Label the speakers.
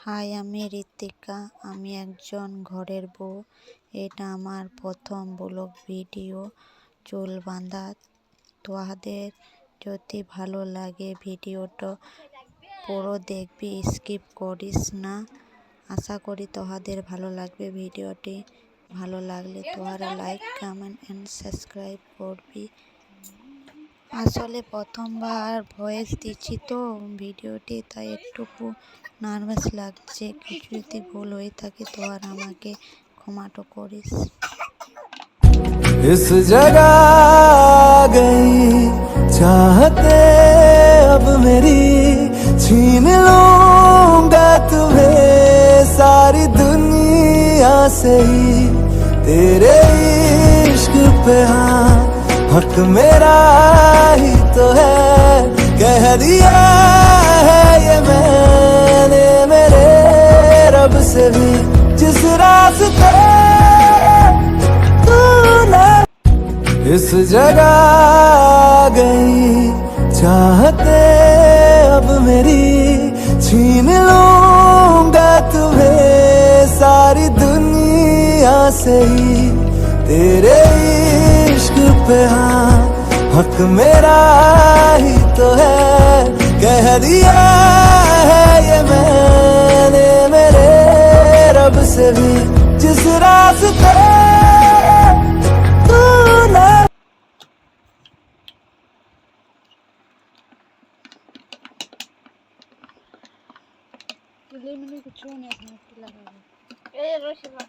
Speaker 1: High, আমি ঋতিকা। আমি একজন ঘরের বউ। এটা আমার প্রথম ব্লগ ভিডিও চুল বাঁধা। তোহাদের যদি ভালো লাগে ভিডিওটা পুরো দেখবি, স্কিপ করিস না। আশা করি তোহাদের ভালো লাগবে ভিডিওটি। ভালো লাগলে তোহারা লাইক, কমেন্ট এন্ড সাবস্ক্রাইব করবি। আসলে প্রথমবার ভয়েস দিচ্ছি তো ভিডিওটি, তাই একটু নার্ভাস লাগছে। কিছু যদি ভুল হয়ে থাকে তো আর আমাকে ক্ষমাটো করিস।
Speaker 2: इस जगह आ गई चाहते अब मेरी, छीन लूंगा तुम्हें सारी दुनिया से ही। तेरे इश्क पे हाँ हक मेरा ही तो है, कह दिया है ये मैंने मेरे रब से भी। जिस रास्ते इस जगह आ गई चाहते अब मेरी, छीन लूंगा तुम्हें सारी दुनिया से ही। तेरे इश्क पे हाँ हक मेरा ही तो है, कह दिया है ये मैंने मेरे रब से भी। जिस रास्ते
Speaker 1: Tuloy mo na yung kutsyon, at napilaga.
Speaker 3: Eh, Rosima.